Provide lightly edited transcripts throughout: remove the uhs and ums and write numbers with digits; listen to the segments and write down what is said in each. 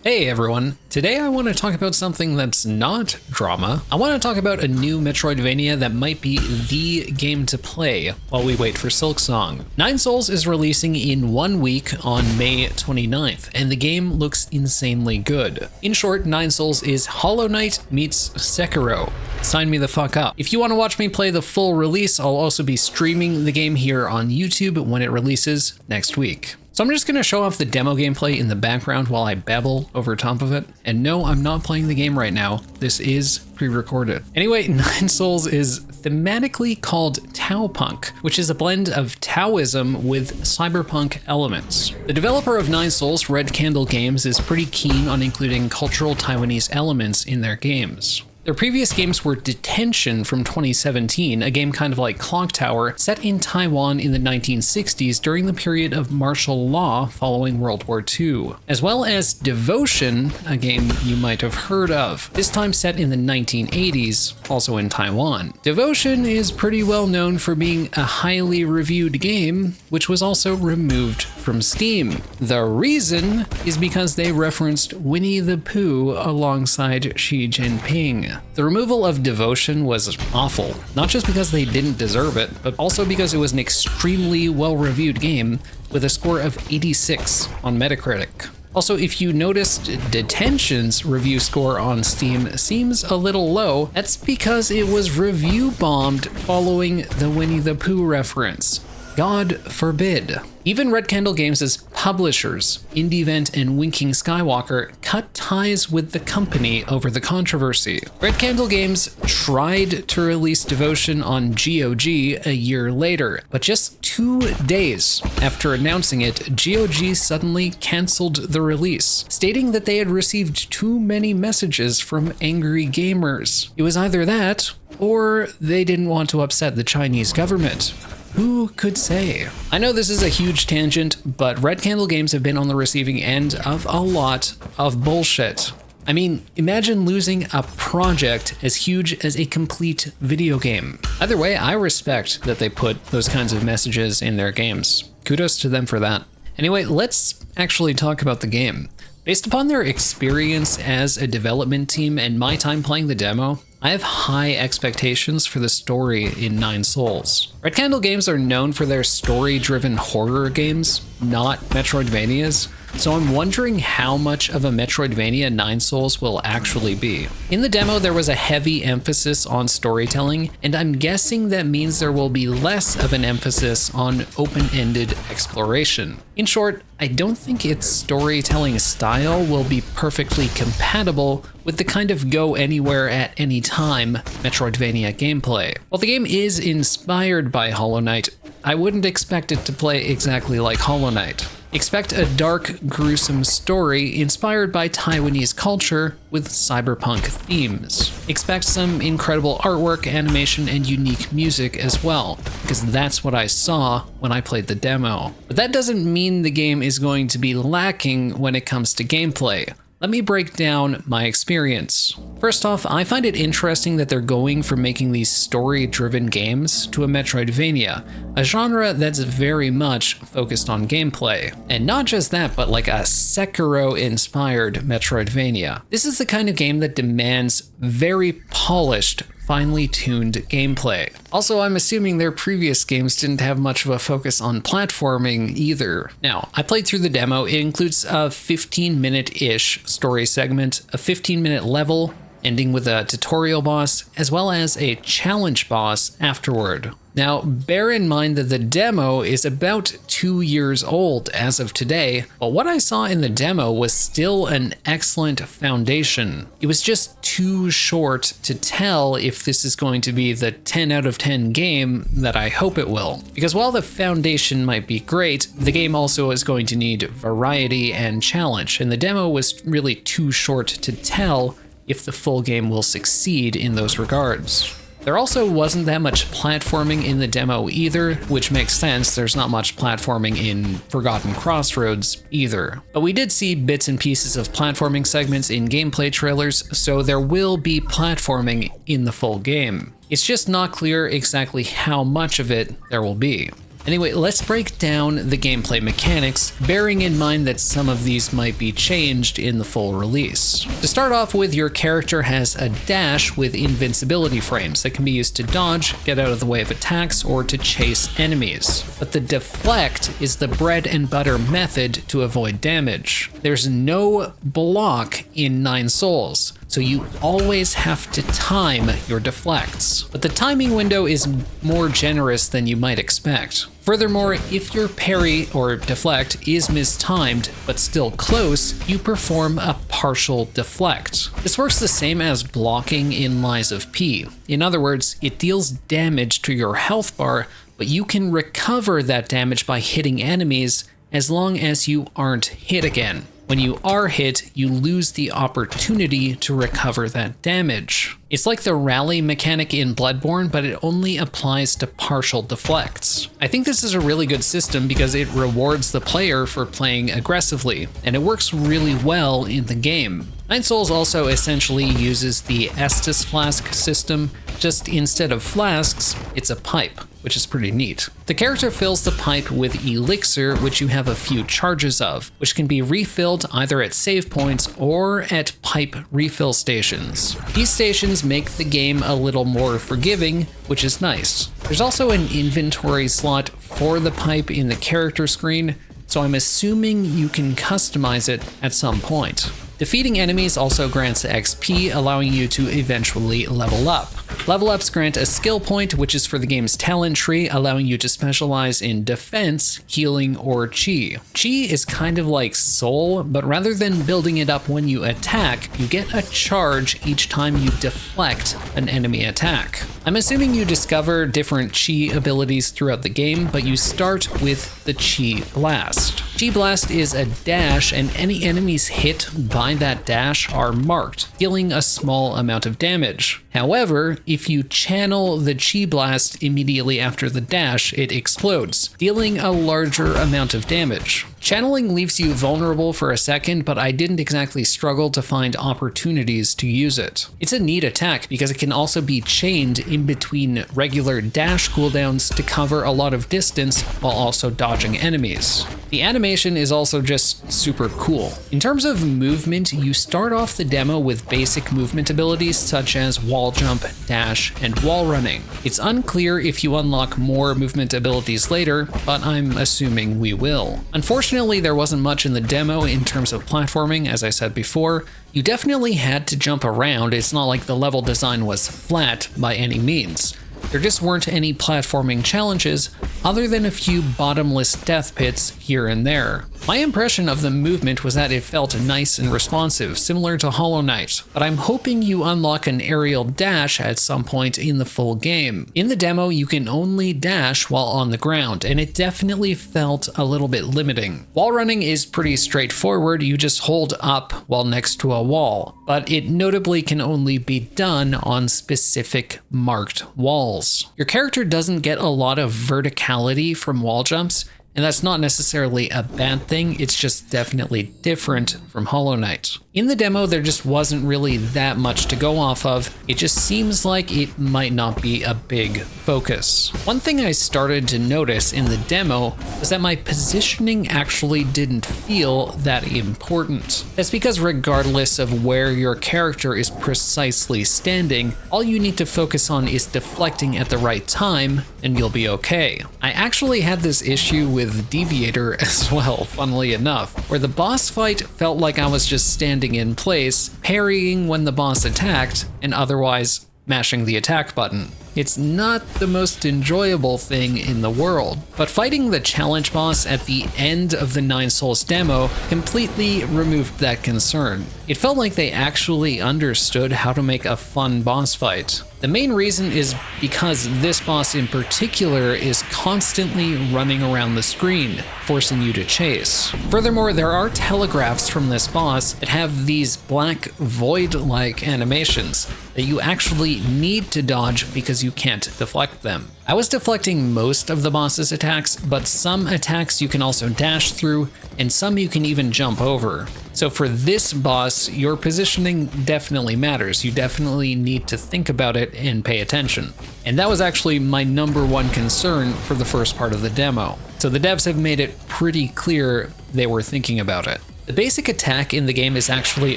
Hey everyone, today I want to talk about something that's not drama. I want to talk about a new Metroidvania that might be the game to play while we wait for Silksong. Nine Souls is releasing in 1 week on May 29th, and the game looks insanely good. In short, Nine Souls is Hollow Knight meets Sekiro. Sign me the fuck up. If you want to watch me play the full release, I'll also be streaming the game here on YouTube when it releases next week. So I'm just going to show off the demo gameplay in the background while I babble over top of it. And no, I'm not playing the game right now. This is pre-recorded. Anyway, Nine Souls is thematically called Taopunk, which is a blend of Taoism with cyberpunk elements. The developer of Nine Souls, Red Candle Games, is pretty keen on including cultural Taiwanese elements in their games. Their previous games were Detention from 2017, a game kind of like Clock Tower, set in Taiwan in the 1960s during the period of martial law following World War II, as well as Devotion, a game you might have heard of, this time set in the 1980s, also in Taiwan. Devotion is pretty well known for being a highly reviewed game, which was also removed from Steam. The reason is because they referenced Winnie the Pooh alongside Xi Jinping. The removal of Devotion was awful, not just because they didn't deserve it, but also because it was an extremely well-reviewed game with a score of 86 on Metacritic. Also, if you noticed Detention's review score on Steam seems a little low, that's because it was review bombed following the Winnie the Pooh reference. God forbid. Even Red Candle Games' publishers, IndieVent and Winking Skywalker, cut ties with the company over the controversy. Red Candle Games tried to release Devotion on GOG a year later, but just 2 days after announcing it, GOG suddenly canceled the release, stating that they had received too many messages from angry gamers. It was either that, or they didn't want to upset the Chinese government. Who could say? I know this is a huge tangent, but Red Candle Games have been on the receiving end of a lot of bullshit. I mean, imagine losing a project as huge as a complete video game. Either way, I respect that they put those kinds of messages in their games. Kudos to them for that. Anyway, let's actually talk about the game. Based upon their experience as a development team and my time playing the demo, I have high expectations for the story in Nine Souls. Red Candle Games are known for their story-driven horror games, not Metroidvanias, so I'm wondering how much of a Metroidvania Nine Souls will actually be. In the demo, there was a heavy emphasis on storytelling, and I'm guessing that means there will be less of an emphasis on open-ended exploration. In short, I don't think its storytelling style will be perfectly compatible with the kind of go anywhere at any time Metroidvania gameplay. While the game is inspired by Hollow Knight, I wouldn't expect it to play exactly like Hollow Knight. Expect a dark, gruesome story inspired by Taiwanese culture with cyberpunk themes. Expect some incredible artwork, animation, and unique music as well, because that's what I saw when I played the demo. But that doesn't mean the game is going to be lacking when it comes to gameplay. Let me break down my experience. First off, I find it interesting that they're going from making these story-driven games to a Metroidvania, a genre that's very much focused on gameplay. And not just that, but like a Sekiro-inspired Metroidvania. This is the kind of game that demands very polished, finely tuned gameplay. Also, I'm assuming their previous games didn't have much of a focus on platforming either. Now, I played through the demo. It includes a 15-minute-ish story segment, a 15-minute level, ending with a tutorial boss, as well as a challenge boss afterward. Now, bear in mind that the demo is about 2 years old as of today, but what I saw in the demo was still an excellent foundation. It was just too short to tell if this is going to be the 10 out of 10 game that I hope it will. Because while the foundation might be great, the game also is going to need variety and challenge, and the demo was really too short to tell if the full game will succeed in those regards. There also wasn't that much platforming in the demo either, which makes sense. There's not much platforming in Forgotten Crossroads either. But we did see bits and pieces of platforming segments in gameplay trailers, so there will be platforming in the full game. It's just not clear exactly how much of it there will be. Anyway, let's break down the gameplay mechanics, bearing in mind that some of these might be changed in the full release. To start off with, your character has a dash with invincibility frames that can be used to dodge, get out of the way of attacks, or to chase enemies. But the deflect is the bread and butter method to avoid damage. There's no block in Nine Souls, so you always have to time your deflects. But the timing window is more generous than you might expect. Furthermore, if your parry or deflect is mistimed but still close, you perform a partial deflect. This works the same as blocking in Lies of P. In other words, it deals damage to your health bar, but you can recover that damage by hitting enemies as long as you aren't hit again. When you are hit, you lose the opportunity to recover that damage. It's like the rally mechanic in Bloodborne, but it only applies to partial deflects. I think this is a really good system because it rewards the player for playing aggressively, and it works really well in the game. Nine Souls also essentially uses the Estus flask system, just instead of flasks, it's a pipe, which is pretty neat. The character fills the pipe with elixir, which you have a few charges of, which can be refilled either at save points or at pipe refill stations. These stations make the game a little more forgiving, which is nice. There's also an inventory slot for the pipe in the character screen, so I'm assuming you can customize it at some point. Defeating enemies also grants XP, allowing you to eventually level up. Level ups grant a skill point, which is for the game's talent tree, allowing you to specialize in defense, healing, or chi. Chi is kind of like soul, but rather than building it up when you attack, you get a charge each time you deflect an enemy attack. I'm assuming you discover different chi abilities throughout the game, but you start with the Chi Blast. Chi Blast is a dash, and any enemies hit by that dash are marked, dealing a small amount of damage. However, if you channel the Chi Blast immediately after the dash, it explodes, dealing a larger amount of damage. Channeling leaves you vulnerable for a second, but I didn't exactly struggle to find opportunities to use it. It's a neat attack because it can also be chained in between regular dash cooldowns to cover a lot of distance while also dodging enemies. The animation is also just super cool. In terms of movement, you start off the demo with basic movement abilities such as wall jump, dash, and wall running. It's unclear if you unlock more movement abilities later, but I'm assuming we will. Unfortunately, there wasn't much in the demo in terms of platforming, as I said before. You definitely had to jump around. It's not like the level design was flat by any means. There just weren't any platforming challenges other than a few bottomless death pits here and there. My impression of the movement was that it felt nice and responsive, similar to Hollow Knight, but I'm hoping you unlock an aerial dash at some point in the full game. In the demo, you can only dash while on the ground, and it definitely felt a little bit limiting. Wall running is pretty straightforward, you just hold up while next to a wall, but it notably can only be done on specific marked walls. Your character doesn't get a lot of verticality from wall jumps, and that's not necessarily a bad thing, it's just definitely different from Hollow Knight. In the demo, there just wasn't really that much to go off of. It just seems like it might not be a big focus. One thing I started to notice in the demo was that my positioning actually didn't feel that important. That's because regardless of where your character is precisely standing, all you need to focus on is deflecting at the right time, and you'll be okay. I actually had this issue with Deviator as well, funnily enough, where the boss fight felt like I was just standing in place, parrying when the boss attacked, and otherwise mashing the attack button. It's not the most enjoyable thing in the world, but fighting the challenge boss at the end of the Nine Souls demo completely removed that concern. It felt like they actually understood how to make a fun boss fight. The main reason is because this boss in particular is constantly running around the screen, forcing you to chase. Furthermore, there are telegraphs from this boss that have these black void-like animations. that you actually need to dodge because you can't deflect them. I was deflecting most of the boss's attacks, but some attacks you can also dash through, and some you can even jump over. So for this boss, your positioning definitely matters. You definitely need to think about it and pay attention. And that was actually my #1 concern for the first part of the demo. So the devs have made it pretty clear they were thinking about it. The basic attack in the game is actually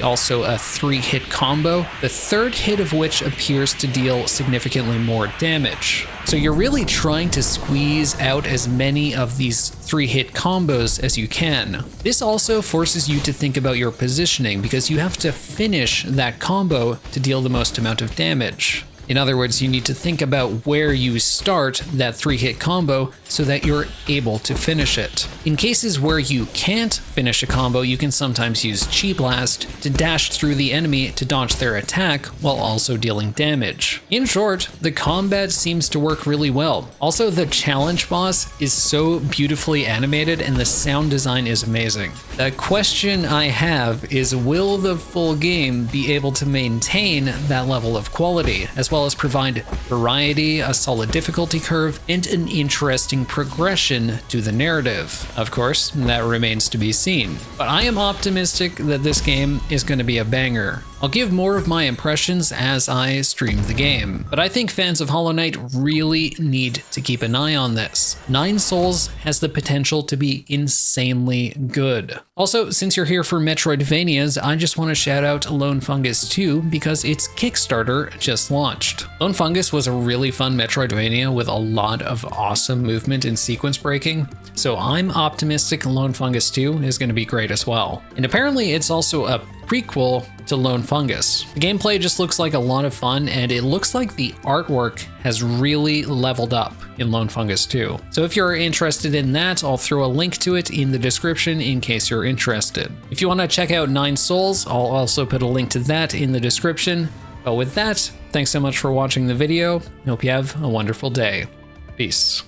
also a 3-hit combo, the third hit of which appears to deal significantly more damage. So you're really trying to squeeze out as many of these 3-hit combos as you can. This also forces you to think about your positioning because you have to finish that combo to deal the most amount of damage. In other words, you need to think about where you start that 3-hit combo so that you're able to finish it. In cases where you can't finish a combo, you can sometimes use Chi Blast to dash through the enemy to dodge their attack while also dealing damage. In short, the combat seems to work really well. Also, the challenge boss is so beautifully animated and the sound design is amazing. The question I have is, will the full game be able to maintain that level of quality, as well as provide variety, a solid difficulty curve, and an interesting progression to the narrative? Of course, that remains to be seen. But I am optimistic that this game is going to be a banger. I'll give more of my impressions as I stream the game, but I think fans of Hollow Knight really need to keep an eye on this. Nine Souls has the potential to be insanely good. Also, since you're here for Metroidvanias, I just want to shout out Lone Fungus 2 because its Kickstarter just launched. Lone Fungus was a really fun Metroidvania with a lot of awesome movement and sequence breaking, so I'm optimistic Lone Fungus 2 is going to be great as well. And apparently it's also a prequel to Lone Fungus. The gameplay just looks like a lot of fun, and it looks like the artwork has really leveled up in Lone Fungus 2. So if you're interested in that, I'll throw a link to it in the description in case you're interested. If you want to check out Nine Souls, I'll also put a link to that in the description. But with that, thanks so much for watching the video. I hope you have a wonderful day. Peace.